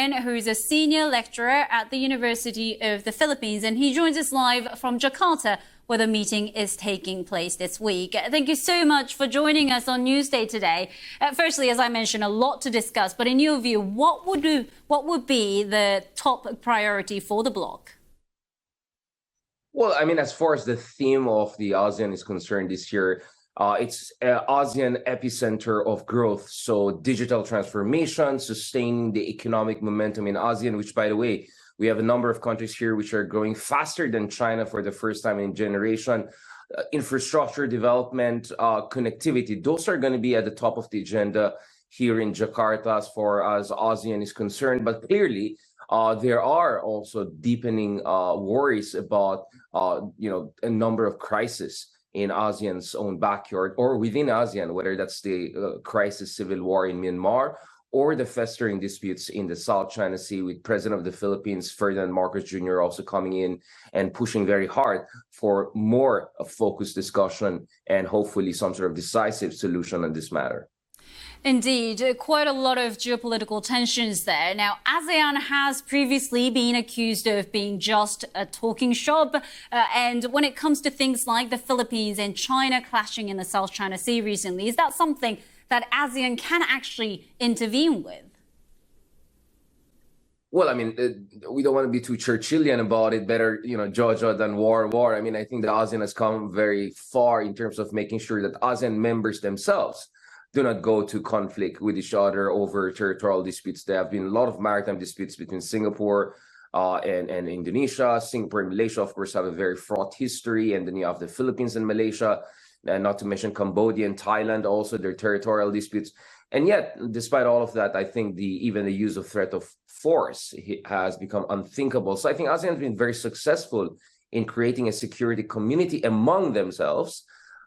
who is a senior lecturer at the University of the Philippines, and he joins us live from Jakarta, where the meeting is taking place this week. Thank you so much for joining us on Newsday today. Firstly, as I mentioned, a lot to discuss, but in your view, what would be the top priority for the bloc? Well, I mean, as far as the theme of the ASEAN is concerned this year, it's ASEAN epicenter of growth. So digital transformation, sustaining the economic momentum in ASEAN, which, by the way, we have a number of countries here which are growing faster than China for the first time in a generation. Infrastructure development, connectivity, those are going to be at the top of the agenda here in Jakarta as far as ASEAN is concerned. But clearly, there are also deepening worries about, a number of crises in ASEAN's own backyard or within ASEAN, whether that's the crisis civil war in Myanmar or the festering disputes in the South China Sea, with President of the Philippines, Ferdinand Marcos Jr. also coming in and pushing very hard for more focused discussion and hopefully some sort of decisive solution on this matter. Indeed, quite a lot of geopolitical tensions there. Now, ASEAN has previously been accused of being just a talking shop. And when it comes to things like the Philippines and China clashing in the South China Sea recently, is that something that ASEAN can actually intervene with? Well, I mean, we don't want to be too Churchillian about it. Better, Georgia than war. I mean, I think the ASEAN has come very far in terms of making sure that ASEAN members themselves do not go to conflict with each other over territorial disputes. There have been a lot of maritime disputes between Singapore and Indonesia. Singapore and Malaysia, of course, have a very fraught history. And then you have the Philippines and Malaysia, and not to mention Cambodia and Thailand, also their territorial disputes. And yet, despite all of that, I think even the use of threat of force has become unthinkable. So I think ASEAN has been very successful in creating a security community among themselves.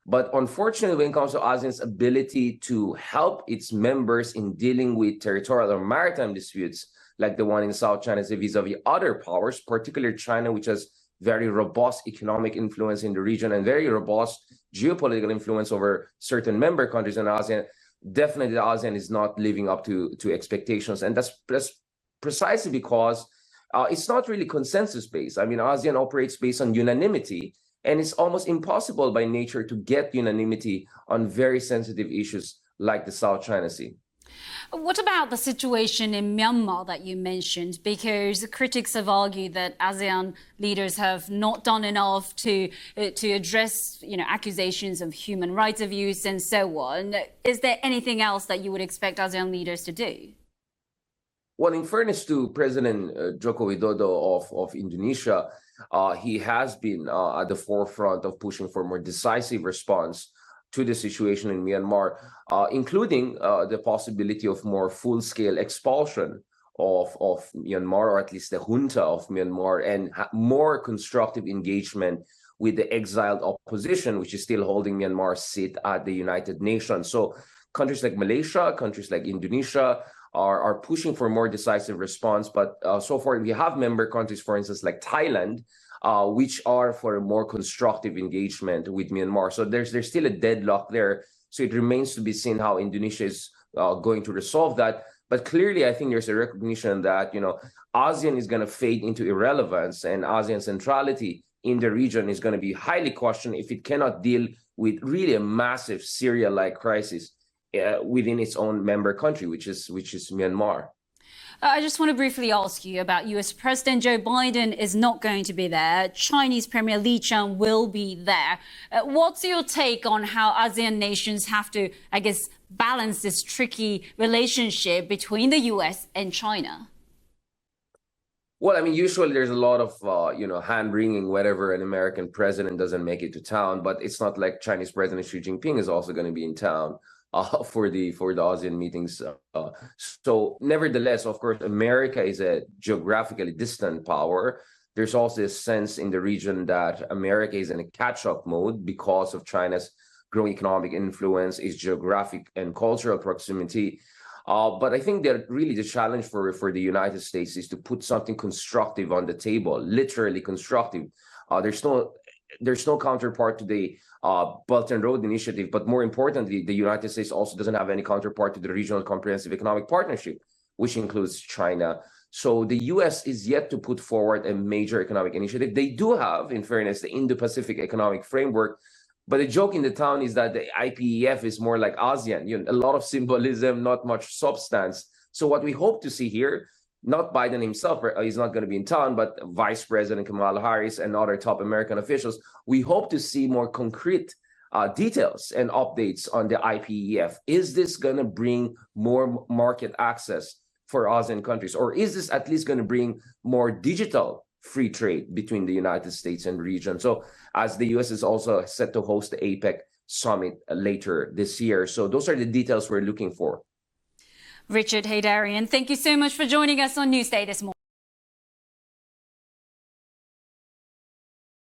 But unfortunately, when it comes to ASEAN's ability to help its members in dealing with territorial or maritime disputes, like the one in South China Sea vis-a-vis other powers, particularly China, which has very robust economic influence in the region and very robust geopolitical influence over certain member countries in ASEAN, definitely the ASEAN is not living up to expectations. And that's precisely because it's not really consensus-based. I mean, ASEAN operates based on unanimity. And it's almost impossible by nature to get unanimity on very sensitive issues like the South China Sea. What about the situation in Myanmar that you mentioned? Because critics have argued that ASEAN leaders have not done enough to address, accusations of human rights abuse and so on. Is there anything else that you would expect ASEAN leaders to do? Well, in fairness to President Joko Widodo of Indonesia, he has been at the forefront of pushing for more decisive response to the situation in Myanmar, including the possibility of more full-scale expulsion of Myanmar, or at least the junta of Myanmar, and more constructive engagement with the exiled opposition, which is still holding Myanmar's seat at the United Nations. So countries like Malaysia, countries like Indonesia are pushing for more decisive response. But so far, we have member countries, for instance, like Thailand, which are for a more constructive engagement with Myanmar. So there's still a deadlock there. So it remains to be seen how Indonesia is going to resolve that. But clearly, I think there's a recognition that, ASEAN is going to fade into irrelevance, and ASEAN centrality in the region is going to be highly questioned if it cannot deal with really a massive Syria-like crisis within its own member country, which is Myanmar. I just want to briefly ask you about US President Joe Biden is not going to be there. Chinese Premier Li Qiang will be there. What's your take on how ASEAN nations have to, balance this tricky relationship between the US and China? Well, I mean, usually there's a lot of, hand-wringing whenever an American president doesn't make it to town. But it's not like Chinese President Xi Jinping is also going to be in town for the ASEAN meetings. So nevertheless, of course, America is a geographically distant power. There's also a sense in the region that America is in a catch-up mode because of China's growing economic influence, its geographic and cultural proximity. But I think that really the challenge for the United States is to put something constructive on the table, literally constructive. There's no counterpart to the Belt and Road Initiative, but more importantly, the United States also doesn't have any counterpart to the Regional Comprehensive Economic Partnership, which includes China. So the US is yet to put forward a major economic initiative. They do have, in fairness, the Indo-Pacific Economic Framework, but the joke in the town is that the IPEF is more like ASEAN, a lot of symbolism, not much substance. So what we hope to see here, not Biden himself, he's not going to be in town, but Vice President Kamala Harris and other top American officials, we hope to see more concrete details and updates on the IPEF. Is this going to bring more market access for ASEAN countries, or is this at least going to bring more digital free trade between the United States and the region? So as the US is also set to host the APEC summit later this year. So those are the details we're looking for. Richard Haydarian, thank you so much for joining us on Newsday this morning.